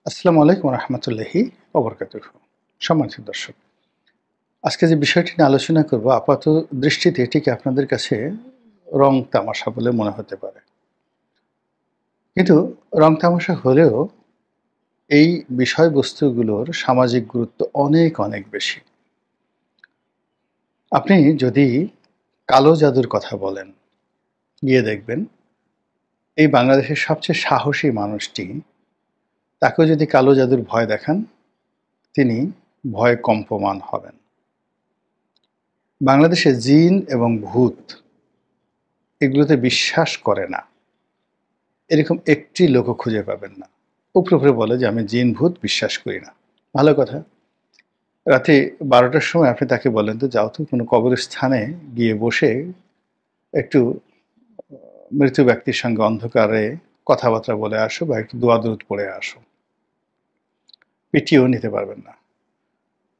আসসালামু আলাইকুম রহমতুল্লাহি ওবরকাতুহ। সম্মানিত দর্শক, আজকে যে বিষয়টি নিয়ে আলোচনা করব আপাত দৃষ্টিতে এটিকে আপনাদের কাছে রং তামাশা বলে মনে হতে পারে, কিন্তু রং তামাশা হলেও এই বিষয়বস্তুগুলোর সামাজিক গুরুত্ব অনেক অনেক বেশি। আপনি যদি কালো জাদুর কথা বলেন, গিয়ে দেখবেন এই বাংলাদেশের সবচেয়ে সাহসী মানুষটি, তাকেও যদি কালো জাদুর ভয় দেখান, তিনি ভয়ে কম্পমান হবেন। বাংলাদেশে জিন এবং ভূত এগুলোতে বিশ্বাস করে না এরকম একটি লোকও খুঁজে পাবেন না। উপরে উপরে বলে যে আমি জিন ভূত বিশ্বাস করি না। ভালো কথা, রাতে 12টার সময় আপনি তাকে বলেন তো যাও তো কোনো কবরস্থানে গিয়ে বসে একটু মৃত ব্যক্তির সঙ্গে অন্ধকারে কথাবার্তা বলে আসো বা একটু দোয়া দরুদ পড়ে আসো, পিটিয়েও নিতে পারবেন না।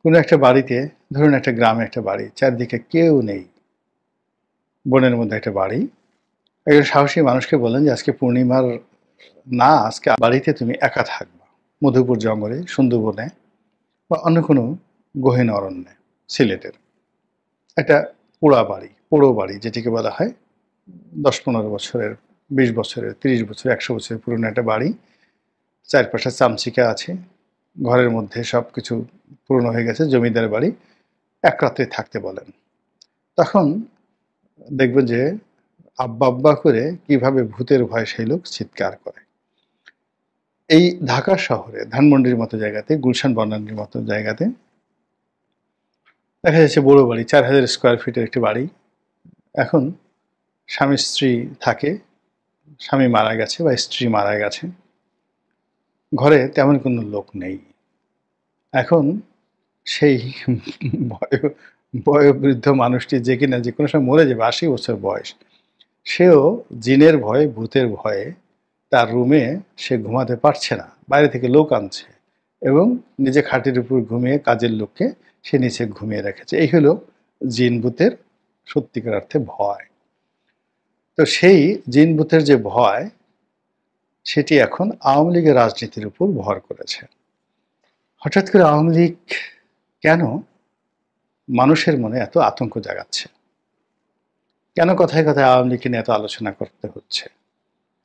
কোনো একটা বাড়িতে, ধরুন একটা গ্রামে একটা বাড়ি, চারদিকে কেউ নেই, বনের মধ্যে একটা বাড়ি, একজন সাহসী মানুষকে বলেন যে আজকে পূর্ণিমার না, আজকে বাড়িতে তুমি একা থাকবা, মধুপুর জঙ্গলে, সুন্দরবনে বা অন্য কোনো গহীন অরণ্যে। সিলেটের একটা পোড়ো বাড়ি যেটিকে বলা হয় 10-15 বছরের, 20 বছরের, 30 বছরের, 100 বছরের পুরনো একটা বাড়ি। চারপাশে চামচিকা আছে, ঘরের মধ্যে সব কিছু পুরনো হয়ে গেছে, জমিদার বাড়ি। এক রাত্রে থাকতে বলেন, তখন দেখবেন যে আব্বা আব্বা করে কিভাবে ভূতের ভয়ে সেই লোক চিৎকার করে। এই ঢাকা শহরে ধানমন্ডির মতো জায়গাতে, গুলশান বনানীর মতো জায়গাতে দেখা যাচ্ছে বড় বাড়ি, 4000 স্কোয়ার ফিটের একটি বাড়ি। এখন স্বামী স্ত্রী থাকে, স্বামী মারা গেছে বা স্ত্রী মারা গেছে, ঘরে তেমন কোনো লোক নেই। এখন সেই বয় বয়োবৃদ্ধ মানুষটি, যে কিনা যে কোনো সময় মরে যাবে, 80 বছর বয়স, সেও জিনের ভয়ে, ভূতের ভয়ে তার রুমে সে ঘুমাতে পারছে না, বাইরে থেকে লোক আনছে এবং নিজে খাটের উপর ঘুমিয়ে কাজের লোককে সে নিচে ঘুমিয়ে রেখেছে। এই হলো জিন ভূতের সত্যিকার অর্থে ভয়। তো সেই জিন ভূতের যে ভয়, সেটি এখন আওয়ামী লীগের রাজনীতির উপর ভর করেছে। হঠাৎ করে আওয়ামী লীগ কেন মানুষের মনে এত আতঙ্ক জাগাচ্ছে? কেন কথায় কথায় আওয়ামী লীগকে নিয়ে এত আলোচনা করতে হচ্ছে?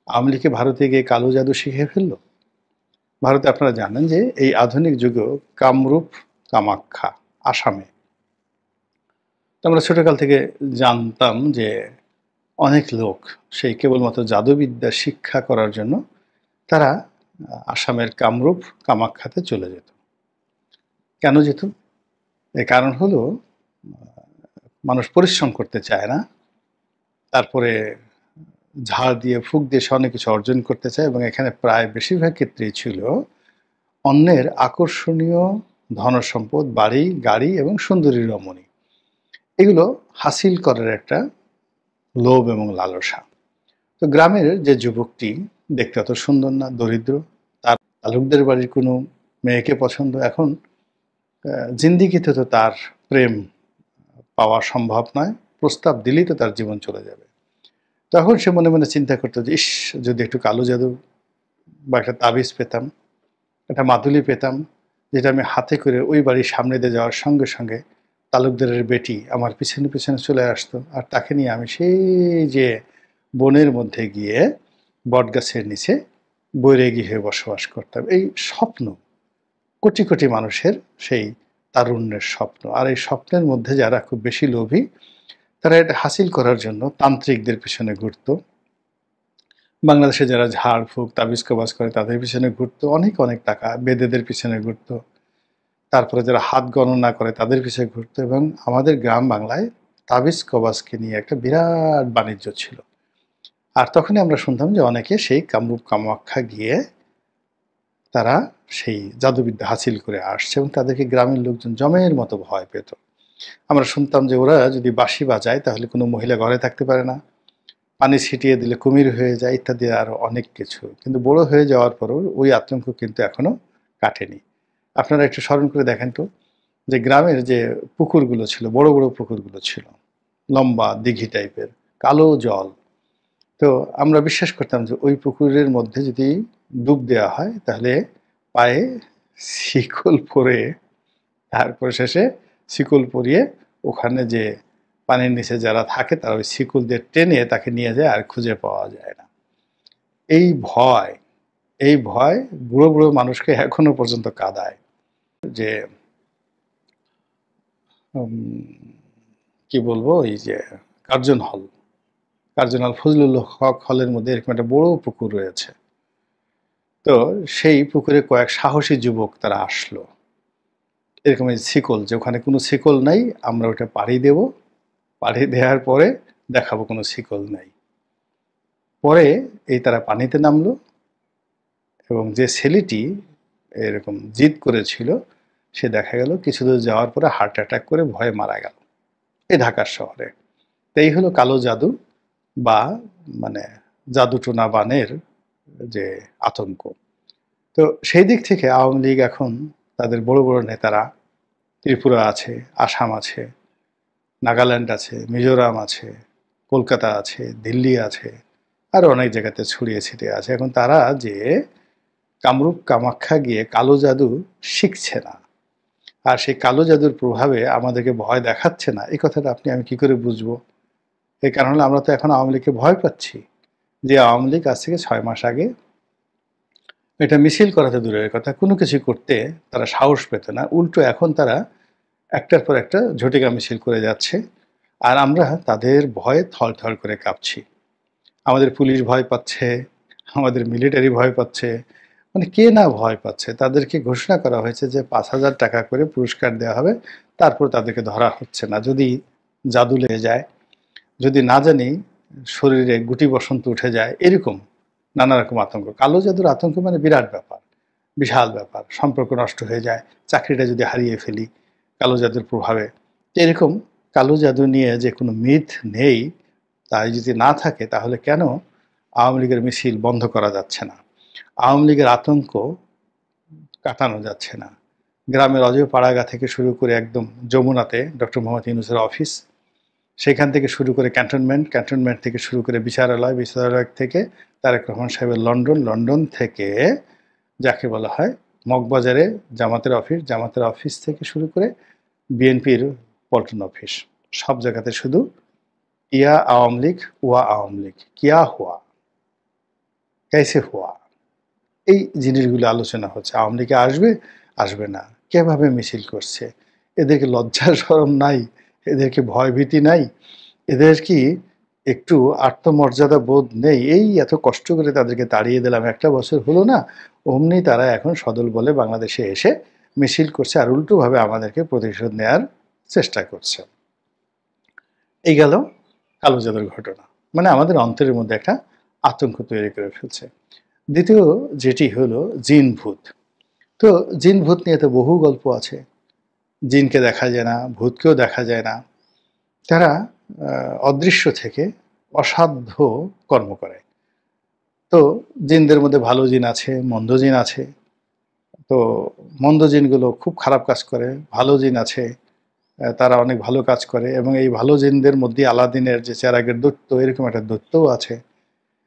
আওয়ামী লীগকে ভারতে গিয়ে কালো জাদু শিখে ফেললো? ভারতে আপনারা জানেন যে এই আধুনিক যুগেও কামরূপ কামাখ্যা আসামে, তো আমরা ছোটকাল থেকে জানতাম যে অনেক লোক সেই কেবলমাত্র জাদুবিদ্যা শিক্ষা করার জন্য তারা আসামের কামরূপ কামাখ্যাতে চলে যেত। কেন যেত? এর কারণ হলো মানুষ পরিশ্রম করতে চায় না, তারপরে ঝাড় দিয়ে ফুঁক দিয়ে সে অনেক কিছু অর্জন করতে চায়, এবং এখানে প্রায় বেশিরভাগ ক্ষেত্রেই ছিল অন্যের আকর্ষণীয় ধনসম্পদ, বাড়ি গাড়ি এবং সুন্দরী রমণী, এগুলো হাসিল করার একটা লোভ এবং লালসা। তো গ্রামের যে যুবকটি দেখতে অত সুন্দর না, দরিদ্র, তার তালুকদের বাড়ির কোনো মেয়েকে পছন্দ, এখন জিন্দিগিতে তো তার প্রেম পাওয়া সম্ভব নয়, প্রস্তাব দিলেই তো তার জীবন চলে যাবে। তখন সে মনে মনে চিন্তা করতো যে ইস, যদি একটু কালো জাদু বা একটা তাবিজ পেতাম, একটা মাদুলি পেতাম, যেটা আমি হাতে করে ওই বাড়ির সামনে দিয়ে যাওয়ার সঙ্গে সঙ্গে তালুকদারের বেটি আমার পিছনে পিছনে চলে আসতো, আর তাকে নিয়ে আমি সেই যে বনের মধ্যে গিয়ে বটগাছের নিচে বৈরাগী হয়ে বসবাস করতাম। এই স্বপ্ন কোটি কোটি মানুষের, সেই তারুণ্যের স্বপ্ন। আর এই স্বপ্নের মধ্যে যারা খুব বেশি লোভী, তারা এটা হাসিল করার জন্য তান্ত্রিকদের পিছনে ঘুরত। বাংলাদেশে যারা ঝাড়ফুঁক তাবিজ কবাজ করে তাদের পিছনে ঘুরতো, অনেক অনেক টাকা বেদেদের পিছনে ঘুরতো। তারপরে যারা হাত গণনা করে তাদের পিছনে ঘুরতো, এবং আমাদের গ্রাম বাংলায় তাবিজ কবাজকে নিয়ে একটা বিরাট বাণিজ্য ছিল। আর তখনই আমরা শুনতাম যে অনেকে সেই কামরূপ কামাখ্যা গিয়ে তারা সেই জাদুবিদ্যা হাসিল করে আসছে, এবং তাদেরকে গ্রামের লোকজন জমের মতো ভয় পেত। আমরা শুনতাম যে ওরা যদি বাঁশি বাজায় তাহলে কোনো মহিলা ঘরে থাকতে পারে না, পানি ছিটিয়ে দিলে কুমির হয়ে যায়, ইত্যাদি আরও অনেক কিছু। কিন্তু বড় হয়ে যাওয়ার পরও ওই আতঙ্ক কিন্তু এখনো কাটেনি। আপনারা একটু স্মরণ করে দেখেন তো, যে গ্রামের যে পুকুরগুলো ছিল, বড় বড় পুকুরগুলো ছিল, লম্বা দিঘি টাইপের, কালো জল, তো আমরা বিশ্বাস করতাম যে ওই পুকুরের মধ্যে যদি ডুব দেওয়া হয় তাহলে পায়ে শিকল পরে, তারপর শেষে শিকল পরিয়ে ওখানে যে পানির নিচে যারা থাকে তারা ওই শিকল দিয়ে টেনে তাকে নিয়ে যায়, আর খুঁজে পাওয়া যায় না। এই ভয়, এই ভয় বুড়ো বুড়ো মানুষকে এখনো পর্যন্ত কাঁদায়। যে কি বলবো, এই যে কার্জন হল, কার্জন হল, ফজলুল হক হলের মধ্যে এরকম একটা বড় পুকুর রয়েছে। তো সেই পুকুরে কয়েক সাহসী যুবক তারা আসলো, এরকম এই শিকল, যে ওখানে কোনো শিকল নাই, আমরা ওটা পাড়ি দেব, পাড়ি দেওয়ার পরে দেখাবো কোনো শিকল নাই। পরে এই তারা পানিতে নামলো, এবং যে ছেলেটি এরকম জিদ করেছিল সে দেখা গেল কিছু দূর যাওয়ার পরে হার্ট অ্যাটাক করে ভয়ে মারা গেল, এই ঢাকার শহরে। তো এই হলো কালো জাদু বা মানে জাদুটোনা বানের যে আতঙ্ক। তো সেই দিক থেকে আওয়ামী লীগ এখন তাদের বড় বড় নেতারা, ত্রিপুরা আছে, আসাম আছে, নাগাল্যান্ড আছে, মিজোরাম আছে, কলকাতা আছে, দিল্লি আছে, আর অনেক জায়গাতে ছড়িয়ে ছিটিয়ে আছে। এখন তারা যে কামরূপ কামাখ্যা গিয়ে কালো জাদু শিখছে না, আর সেই কালো জাদুর প্রভাবে আমাদেরকে ভয় দেখাচ্ছে না, এই কথাটা আমি কি করে বুঝবো? এই কারণ হলো আমরা তো এখন আওয়ামী লীগকে ভয় পাচ্ছি। যে আওয়ামী লীগ আজ থেকে 6 মাস আগে এটা মিছিল করাতে দূরের কথা, কোনো কিছু করতে তারা সাহস পেত না, উল্টো এখন তারা একটার পর একটা ঝটিকা মিছিল করে যাচ্ছে, আর আমরা তাদের ভয়ে থরথর করে কাঁপছি। আমাদের পুলিশ ভয় পাচ্ছে, আমাদের মিলিটারি ভয় পাচ্ছে, মানে কে না ভয় পাচ্ছে। তাদেরকে ঘোষণা করা হয়েছে যে 5,000 টাকা করে পুরস্কার দেওয়া হবে, তারপর তাদেরকে ধরা হচ্ছে না যদি জাদু লেগে যায়, যদি না জানি শরীরে গুটি বসন্ত উঠে যায়, এরকম নানা রকম আতঙ্ক। কালো জাদুর আতঙ্ক মানে বিরাট ব্যাপার, বিশাল ব্যাপার। সম্পর্ক নষ্ট হয়ে যায়, চাকরিটা যদি হারিয়ে ফেলি কালো জাদুর প্রভাবে। এরকম কালো জাদু নিয়ে যে কোনো মিথ নেই, তাই যদি না থাকে তাহলে কেন আওয়ামী লীগের মিছিল বন্ধ করা যাচ্ছে না? আওয়ামী লীগের আতঙ্ক কাটানো যাচ্ছে না? গ্রামের অজয় পাড়াগা থেকে শুরু করে একদম যমুনাতে ডক্টর মোহাম্মদ ইউনূসের অফিস, সেখান থেকে শুরু করে ক্যান্টনমেন্ট, ক্যান্টনমেন্ট থেকে শুরু করে বিচারালয়, বিচারালয় থেকে তারেক রহমান সাহেবের লন্ডন, লন্ডন থেকে যাকে বলা হয় মগবাজারে জামাতের অফিস, জামাতের অফিস থেকে শুরু করে বিএনপির পল্টন অফিস, সব জায়গাতে শুধু ইয়া আওয়ামী লীগ, ওয়া আওয়ামী লীগ, কিয়া হুয়া, कैसे হুয়া, এই জিনিসগুলো আলোচনা হচ্ছে। আওয়ামী লীগে আসবে, আসবে না, কিভাবে মিছিল করছে, এদেরকে লজ্জা শরম নাই, এদেরকে ভয়ভীতি নাই, এদের কি একটু আত্মমর্যাদা বোধ নেই? এই এত কষ্ট করে তাদেরকে তাড়িয়ে দিলাম, 1টা বছর হলো না, অমনি তারা এখন সদল বলে বাংলাদেশে এসে মিছিল করছে, আর উল্টোভাবে আমাদেরকে প্রতিশোধ নেয়ার চেষ্টা করছে। এই গেল কালো জাদুর ঘটনা, মানে আমাদের অন্তরের মধ্যে একটা আতঙ্ক তৈরি করে ফেলছে। দ্বিতীয় যেটি হলো জিন ভূত। তো জিন ভূত নিয়ে তো বহু গল্প আছে। জিনকে দেখা যায় না, ভূতকেও দেখা যায় না, তারা অদৃশ্য থেকে অসাধ্য কর্ম করে। তো জিনদের মধ্যে ভালো জিন আছে, মন্দ জিন আছে। তো মন্দ জিনগুলো খুব খারাপ কাজ করে, ভালো জিন আছে তারা অনেক ভালো কাজ করে, এবং এই ভালো জিনদের মধ্যে আলাদিনের যে চেরাগের দৈত্য, এরকম একটা দৈত্যও আছে।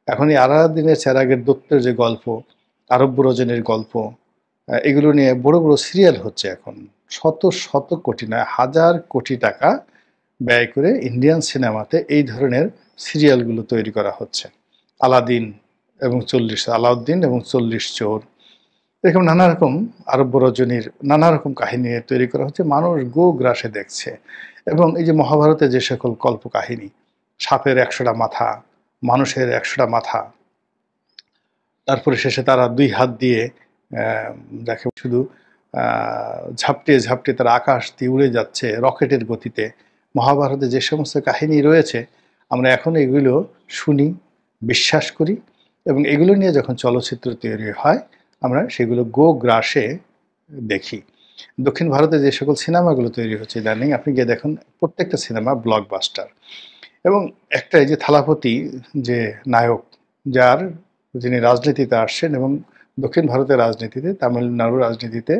এখন এই আলাদিনের চেরাগের দৈত্যের যে গল্প, আরব রজনীর গল্প, এগুলো নিয়ে বড় বড় সিরিয়াল হচ্ছে এখন। শত শত কোটি নয়, হাজার কোটি টাকা ব্যয় করে ইন্ডিয়ান সিনেমাতে এই ধরনের সিরিয়ালগুলো তৈরি করা হচ্ছে। আলাদিন এবং 40, আলাউদ্দিন এবং 40 চোর, এরকম নানা রকম আরব রজনীর নানা রকম কাহিনী তৈরি করা হচ্ছে, মানুষ গো গ্রাসে দেখছে। এবং এই যে মহাভারতে যে সকল কল্পকাহিনী, সাপের 100টা মাথা, মানুষের 100টা মাথা, তারপরে শেষে তারা 2 হাত দিয়ে দেখে শুধু ঝাপটিয়ে ঝাপটিয়ে তারা আকাশ দিয়ে উড়ে যাচ্ছে রকেটের গতিতে। মহাভারতে যে সমস্ত কাহিনী রয়েছে আমরা এখন এগুলো শুনি, বিশ্বাস করি, এবং এগুলো নিয়ে যখন চলচ্চিত্র তৈরি হয় আমরা সেগুলো গো গ্রাসে দেখি। দক্ষিণ ভারতে যে সকল সিনেমাগুলো তৈরি হচ্ছে ইদানিং, আপনি গিয়ে দেখুন প্রত্যেকটা সিনেমা ব্লকবাস্টার। এবং একটা এই যে থালাপতি যে নায়ক, যার যিনি রাজনীতিতে আসছেন, এবং দক্ষিণ ভারতের রাজনীতিতে, তামিলনাড়ুর রাজনীতিতে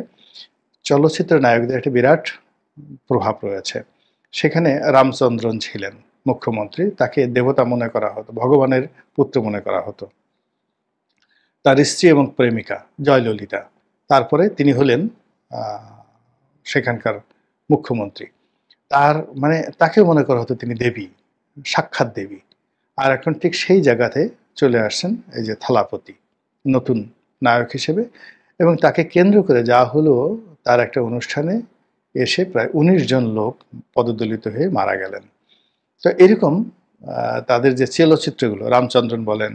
চলচ্চিত্রের নায়কদের একটা বিরাট প্রভাব রয়েছে। সেখানে রামচন্দ্রন ছিলেন মুখ্যমন্ত্রী, তাকে দেবতা মনে করা হতো, ভগবানের পুত্র মনে করা হতো। তার স্ত্রী এবং প্রেমিকা জয়ললিতা, তারপরে তিনি হলেন সেখানকার মুখ্যমন্ত্রী। তার মানে তাকেও মনে করা হতো তিনি দেবী, সাক্ষাৎ দেবী। আর এখন ঠিক সেই জায়গাতে চলে আসছেন এই যে থালাপতি, নতুন নায়ক হিসেবে। এবং তাকে কেন্দ্র করে যা হলো, তার একটা অনুষ্ঠানে এসে প্রায় ১৯ জন লোক পদদলিত হয়ে মারা গেলেন। তো এরকম তাদের যে চলচ্চিত্রগুলো, রামচন্দ্রন বলেন,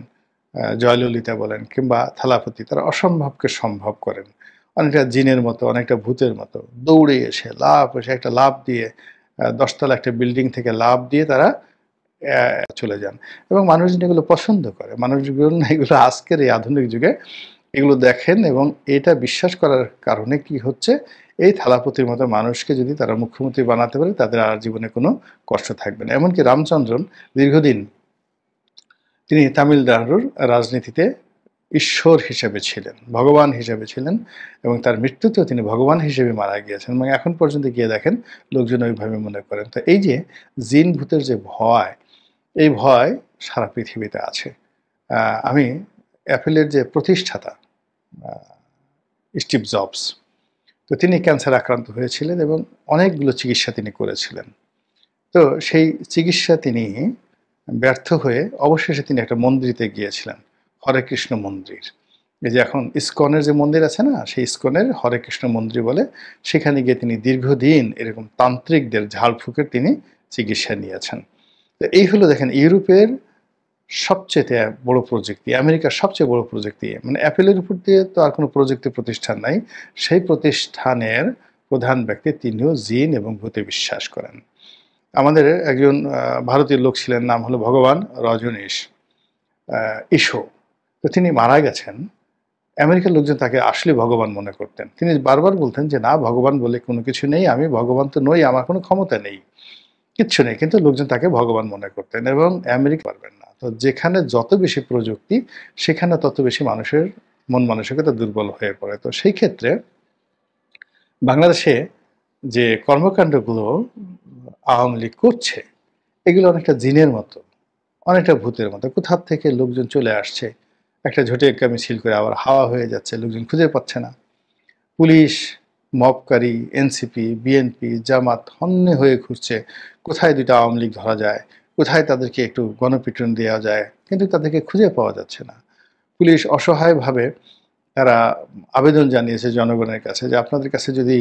জয়ললিতা বলেন কিংবা থালাপতি, তারা অসম্ভবকে সম্ভব করেন। অনেকটা জিনের মতো, অনেকটা ভূতের মতো দৌড়ে এসে একটা লাফ দিয়ে ১০ তলা একটা বিল্ডিং থেকে লাফ দিয়ে তারা চলে যান। এবং মানুষজন এগুলো পছন্দ করে। মানুষজন এগুলো আজকের এই আধুনিক যুগে এগুলো দেখেন এবং এটা বিশ্বাস করার কারণে কি হচ্ছে, এই থালাপতির মতো মানুষকে যদি তারা মুখ্যমন্ত্রী বানাতে পারে, তাদের আর জীবনে কোনো কষ্ট থাকবে না। এমনকি রামচন্দ্রন দীর্ঘদিন তিনি তামিলনাড়ুর রাজনীতিতে ঈশ্বর হিসেবে ছিলেন, ভগবান হিসেবে ছিলেন এবং তার মৃত্যুতেও তিনি ভগবান হিসেবে মারা গিয়েছেন এবং এখন পর্যন্ত গিয়ে দেখেন লোকজন ওইভাবে মনে করেন। তো এই যে জিন ভূতের যে ভয়, এই ভয় সারা পৃথিবীতে আছে। আমি অ্যাপেলের যে প্রতিষ্ঠাতা স্টিভ জবস, তো তিনি ক্যান্সার আক্রান্ত হয়েছিলেন এবং অনেকগুলো চিকিৎসা তিনি করেছিলেন। তো সেই চিকিৎসা তিনি ব্যর্থ হয়ে অবশেষে তিনি একটা মন্দিরে গিয়েছিলেন, হরে কৃষ্ণ মন্দির। এই যে এখন ইসকনের যে মন্দির আছে না, সেই ইসকনের হরে কৃষ্ণ মন্দির বলে, সেখানে গিয়ে তিনি দীর্ঘদিন এরকম তান্ত্রিকদের ঝাড়ফুঁকের তিনি চিকিৎসা নিয়েছেন। তো এই হলো দেখেন ইউরোপের সবচেয়ে বড় প্রযুক্তি, আমেরিকার সবচেয়ে বড় প্রযুক্তি। মানে অ্যাপেলের উপর দিয়ে তো আর কোনো প্রযুক্তি প্রতিষ্ঠান নাই। সেই প্রতিষ্ঠানের প্রধান ব্যক্তি, তিনিও জিন এবং ভূতে বিশ্বাস করেন। আমাদের একজন ভারতীয় লোক ছিলেন, নাম হলো ভগবান রজনীশ ইসো। তো তিনি মারা গেছেন। আমেরিকার লোকজন তাকে আসলে ভগবান মনে করতেন। তিনি বারবার বলতেন যে, না, ভগবান বলে কোনো কিছু নেই, আমি ভগবান তো নই, আমার কোনো ক্ষমতা নেই, কিচ্ছু নেই। কিন্তু লোকজন তাকে ভগবান মনে করতেন এবং আমেরিকা পারবেন না। তো যেখানে যত বেশি প্রযুক্তি, সেখানে তত বেশি মানুষের মন মানসিকতা দুর্বল হয়ে পড়ে। তো সেই ক্ষেত্রে বাংলাদেশে যে কর্মকাণ্ডগুলো আওয়ামী লীগ করছে, এগুলো অনেকটা জিনের মতো, অনেকটা ভূতের মতো। কোথা থেকে লোকজন চলে আসছে, একটা ঝটিকা মিছিল করে আবার হাওয়া হয়ে যাচ্ছে, লোকজন খুঁজে পাচ্ছে না। পুলিশ, মবকারী, এনসিপি, বিএনপি, জামাত হন্যে হয়ে ঘুরছে, কোথায় দুইটা আওয়ামী লীগ ধরা যায়, কোথায় তাদেরকে একটু গণপিটুনি দেওয়া যায়, কিন্তু তাদেরকে খুঁজে পাওয়া যাচ্ছে না। পুলিশ অসহায়ভাবে তারা আবেদন জানিয়েছে জনগণের কাছে যে, আপনাদের কাছে যদি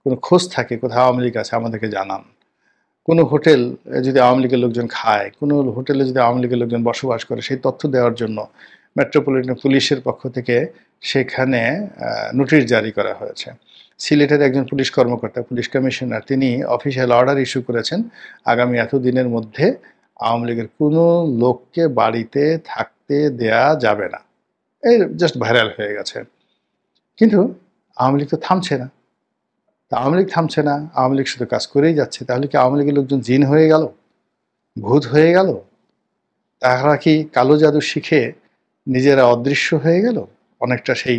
কোনো খোঁজ থাকে কোথায় আওয়ামী লীগ আছে, আমাদেরকে জানান। কোনো হোটেল যদি আওয়ামী লীগের লোকজন খায়, কোনো হোটেলে যদি আওয়ামী লীগের লোকজন বসবাস করে, সেই তথ্য দেওয়ার জন্য মেট্রোপলিটন পুলিশের পক্ষ থেকে সেখানে নোটিশ জারি করা হয়েছে। সিলেটের একজন পুলিশ কর্মকর্তা, পুলিশ কমিশনার, তিনি অফিসিয়াল অর্ডার ইস্যু করেছেন, আগামী এতদিনের মধ্যে আওয়ামী লীগের কোনো লোককে বাড়িতে থাকতে দেয়া যাবে না। এই জাস্ট ভাইরাল হয়ে গেছে। কিন্তু আওয়ামী লীগ তো থামছে না। আওয়ামী লীগ থামছে না, আওয়ামী লীগ শুধু কাজ করেই যাচ্ছে। তাহলে কি আওয়ামী লীগের লোকজন জিন হয়ে গেল, ভূত হয়ে গেল? তারা কি কালো জাদু শিখে নিজেরা অদৃশ্য হয়ে গেল, অনেকটা সেই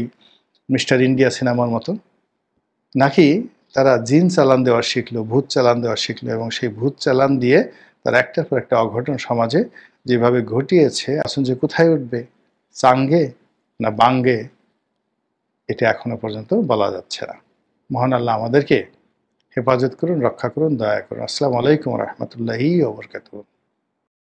মিস্টার ইন্ডিয়া সিনেমার মতো? নাকি তারা জিন চালান দেওয়া শিখলো, ভূত চালান দেওয়া শিখলো এবং সেই ভূত চালান দিয়ে তারা একটার পর একটা অঘটন সমাজে যেভাবে ঘটিয়েছে, আসুন যে কোথায় উঠবে, চাঙ্গে না বাঙ্গে, এটা এখনো পর্যন্ত বলা যাচ্ছে না। মহান আল্লাহ আমাদেরকে হেফাজত করুন, রক্ষা করুন, দয়া করুন। আসসালামু আলাইকুম রহমতুল্লাহি ওয়া বারাকাতুহু।